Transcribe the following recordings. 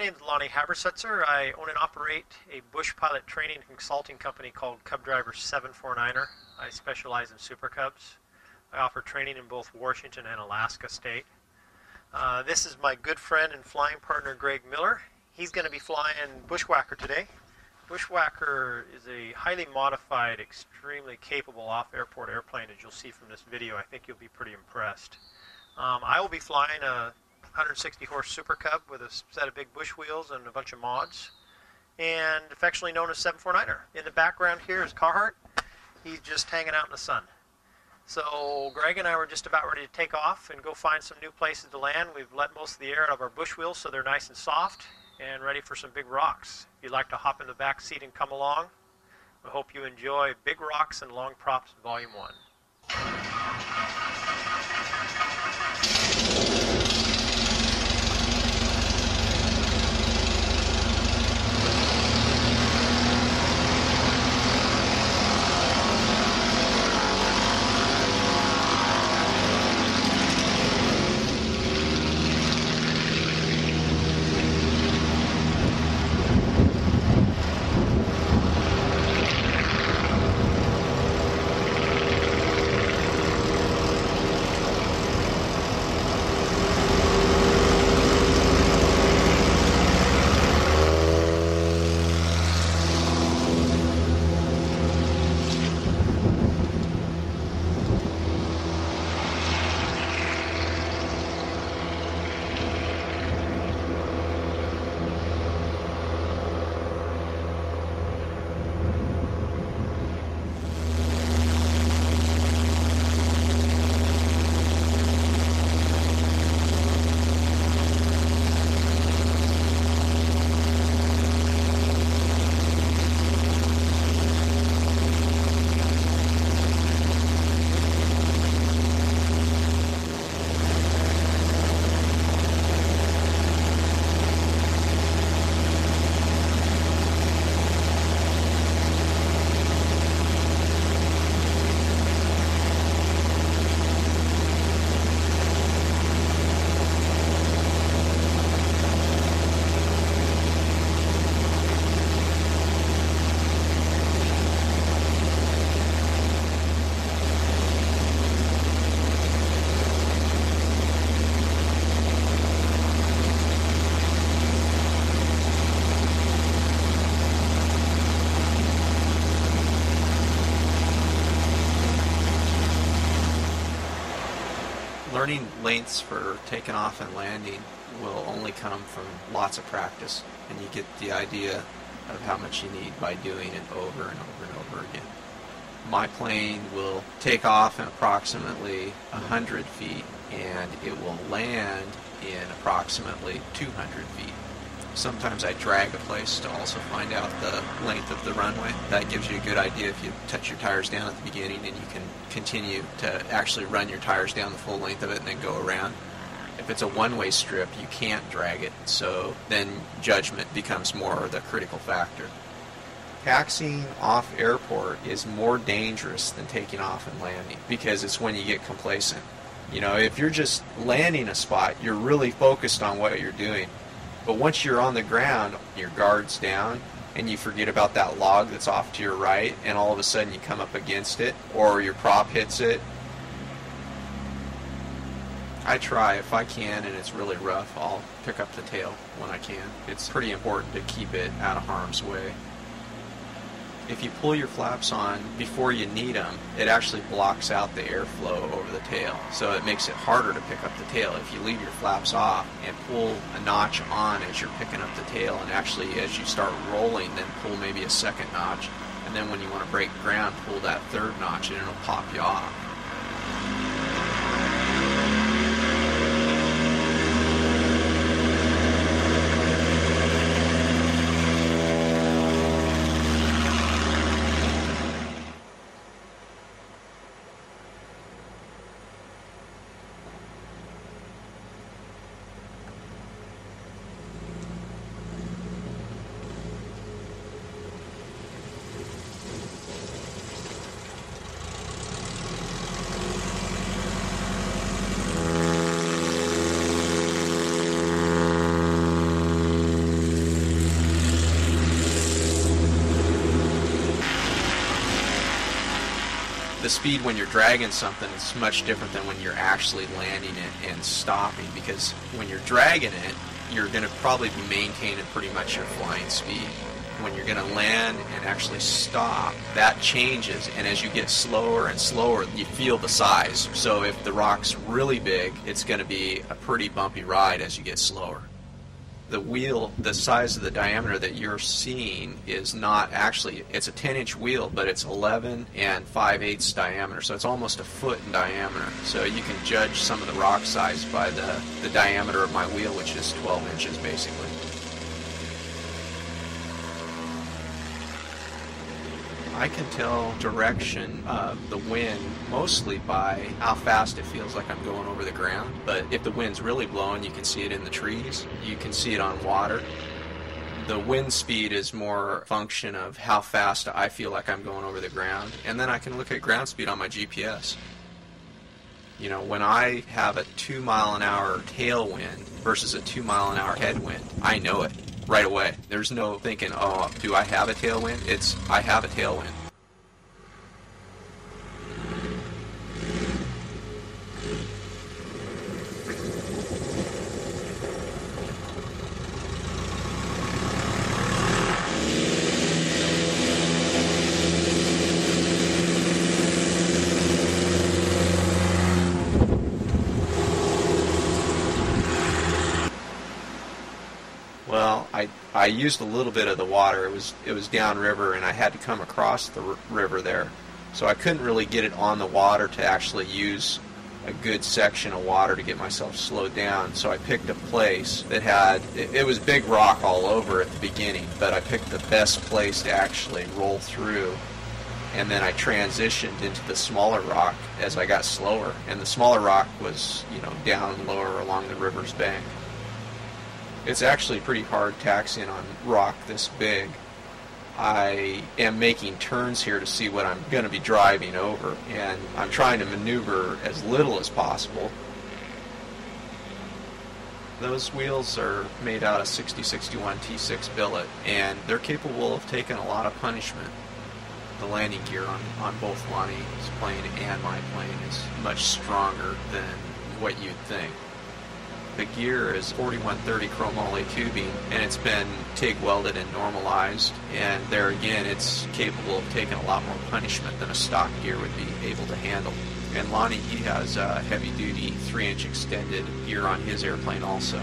name is Lonnie Habersetzer. I own and operate a bush pilot training and consulting company called Cub Driver 749er. I specialize in Super Cubs. I offer training in both Washington and Alaska State. This is my good friend and flying partner, Greg Miller. He's going to be flying Bushwhacker today. Bushwhacker is a highly modified, extremely capable off-airport airplane, as you'll see from this video. I think you'll be pretty impressed. I will be flying a 160-horse Super Cub with a set of big bush wheels and a bunch of mods, and affectionately known as 749er. In the background here is Carhart. He's just hanging out in the sun. So Greg and I were just about ready to take off and go find some new places to land. We've let most of the air out of our bush wheels so they're nice and soft and ready for some big rocks. If you'd like to hop in the back seat and come along, we hope you enjoy Big Rocks and Long Props Volume 1. Learning lengths for taking off and landing will only come from lots of practice, and you get the idea of how much you need by doing it over and over and over again. My plane will take off in approximately 100 feet, and it will land in approximately 200 feet. Sometimes I drag a place to also find out the length of the runway. That gives you a good idea if you touch your tires down at the beginning, and you can continue to actually run your tires down the full length of it and then go around. If it's a one-way strip, you can't drag it, so then judgment becomes more the critical factor. Taxiing off airport is more dangerous than taking off and landing because it's when you get complacent. You know, if you're just landing a spot, you're really focused on what you're doing. But once you're on the ground, your guard's down, and you forget about that log that's off to your right, and all of a sudden you come up against it, or your prop hits it. I try, if I can, and it's really rough, I'll pick up the tail when I can. It's pretty important to keep it out of harm's way. If you pull your flaps on before you need them, it actually blocks out the airflow over the tail. So it makes it harder to pick up the tail. If you leave your flaps off and pull a notch on as you're picking up the tail, and actually as you start rolling, then pull maybe a second notch, and then when you want to break ground, pull that third notch and it'll pop you off. The speed when you're dragging something is much different than when you're actually landing it and stopping, because when you're dragging it, you're going to probably be maintaining pretty much your flying speed. When you're going to land and actually stop, that changes, and as you get slower and slower, you feel the size. So if the rock's really big, it's going to be a pretty bumpy ride as you get slower. The wheel, the size of the diameter that you're seeing is not actually, it's a 10-inch wheel, but it's 11 and 5/8 diameter, so it's almost a foot in diameter. So you can judge some of the rock size by the diameter of my wheel, which is 12 inches basically. I can tell direction of the wind mostly by how fast it feels like I'm going over the ground. But if the wind's really blowing, you can see it in the trees. You can see it on water. The wind speed is more a function of how fast I feel like I'm going over the ground. And then I can look at ground speed on my GPS. You know, when I have a 2-mile-an-hour tailwind versus a 2-mile-an-hour headwind, I know it right away. There's no thinking, oh, do I have a tailwind? It's, I have a tailwind. Well, I used a little bit of the water. It was downriver, and I had to come across the river there, so I couldn't really get it on the water to actually use a good section of water to get myself slowed down. So I picked a place that had, it was big rock all over at the beginning, but I picked the best place to actually roll through, and then I transitioned into the smaller rock as I got slower, and the smaller rock was, you know, down lower along the river's bank. It's actually pretty hard taxiing on rock this big. I am making turns here to see what I'm going to be driving over, and I'm trying to maneuver as little as possible. Those wheels are made out of 6061 T6 billet, and they're capable of taking a lot of punishment. The landing gear on both Lonnie's plane and my plane is much stronger than what you'd think. The gear is 4130 chromoly tubing, and it's been TIG welded and normalized, and there again it's capable of taking a lot more punishment than a stock gear would be able to handle. And Lonnie, he has a heavy duty 3-inch extended gear on his airplane also.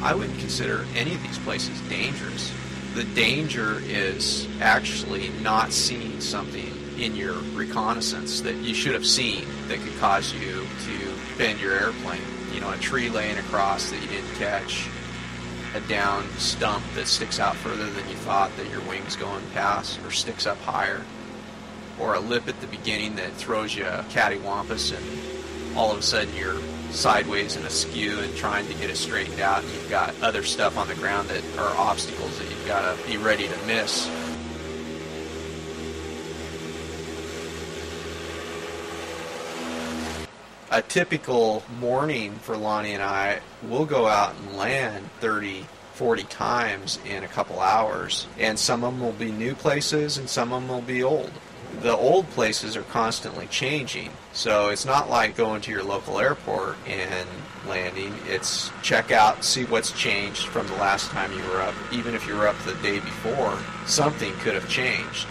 I wouldn't consider any of these places dangerous. The danger is actually not seeing something in your reconnaissance that you should have seen that could cause you to bend your airplane. You know, a tree laying across that you didn't catch, a down stump that sticks out further than you thought that your wing's going past, or sticks up higher, or a lip at the beginning that throws you cattywampus and all of a sudden you're sideways and askew and trying to get it straightened out, and you've got other stuff on the ground that are obstacles that you've got to be ready to miss. A typical morning for Lonnie and I, we'll go out and land 30, 40 times in a couple hours, and some of them will be new places and some of them will be old. The old places are constantly changing, so it's not like going to your local airport and landing. It's check out, see what's changed from the last time you were up. Even if you were up the day before, something could have changed.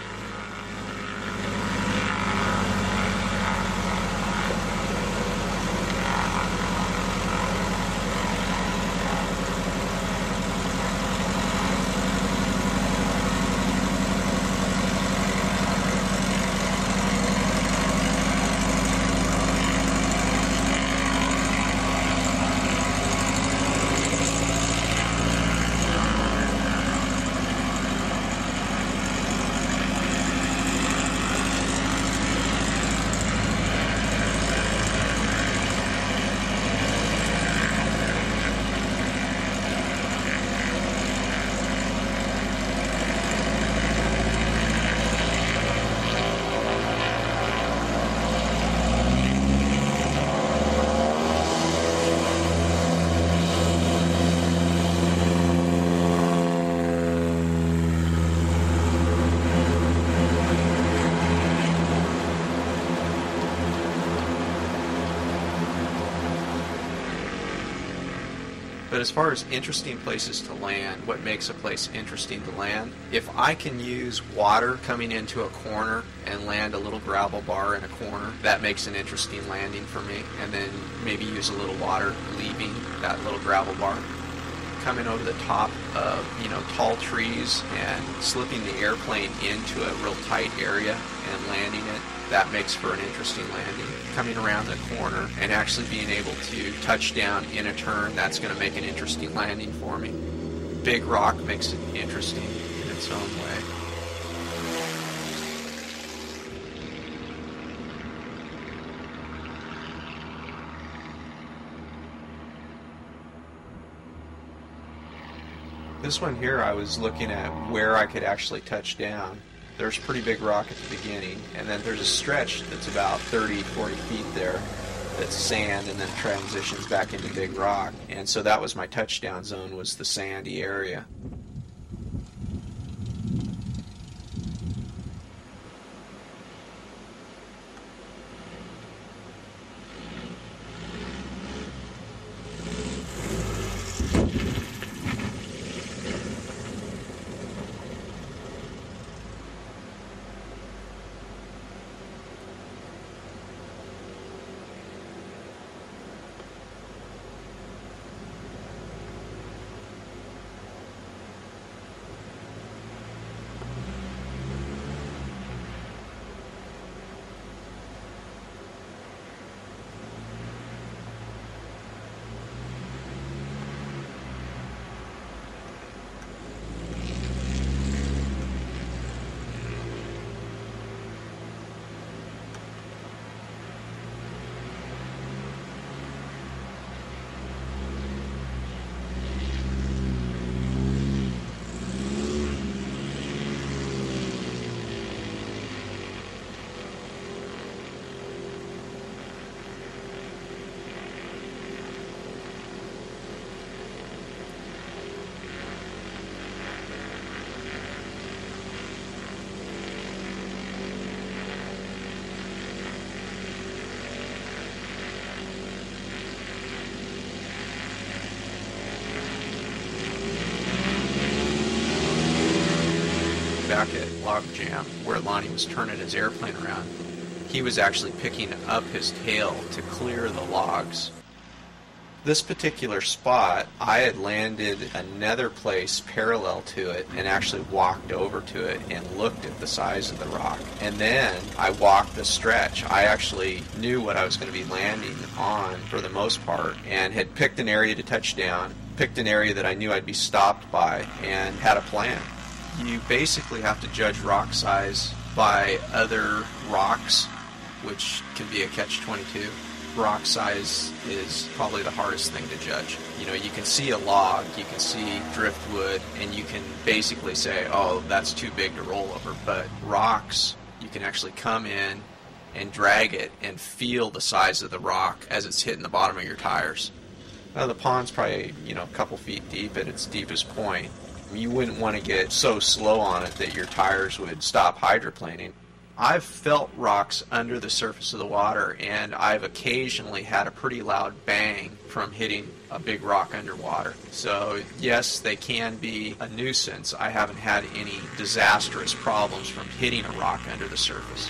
But as far as interesting places to land, what makes a place interesting to land? If I can use water coming into a corner and land a little gravel bar in a corner, that makes an interesting landing for me. And then maybe use a little water leaving that little gravel bar, coming over the top of, tall trees and slipping the airplane into a real tight area and landing it. That makes for an interesting landing. Coming around the corner and actually being able to touch down in a turn, that's going to make an interesting landing for me. Big rock makes it interesting in its own way. This one here, I was looking at where I could actually touch down. There's a pretty big rock at the beginning, and then there's a stretch that's about 30, 40 feet there that's sand and then transitions back into big rock. And so that was my touchdown zone, was the sandy area. Back at Log Jam, where Lonnie was turning his airplane around, he was actually picking up his tail to clear the logs. This particular spot, I had landed another place parallel to it and actually walked over to it and looked at the size of the rock. And then I walked the stretch. I actually knew what I was going to be landing on for the most part and had picked an area to touch down, picked an area that I knew I'd be stopped by, and had a plan. You basically have to judge rock size by other rocks, which can be a catch-22. Rock size is probably the hardest thing to judge. You can see a log, you can see driftwood, and you can basically say, oh, that's too big to roll over. But rocks, you can actually come in and drag it and feel the size of the rock as it's hitting the bottom of your tires. Now, the pond's probably, a couple feet deep at its deepest point. You wouldn't want to get so slow on it that your tires would stop hydroplaning. I've felt rocks under the surface of the water, and I've occasionally had a pretty loud bang from hitting a big rock underwater. So yes, they can be a nuisance. I haven't had any disastrous problems from hitting a rock under the surface.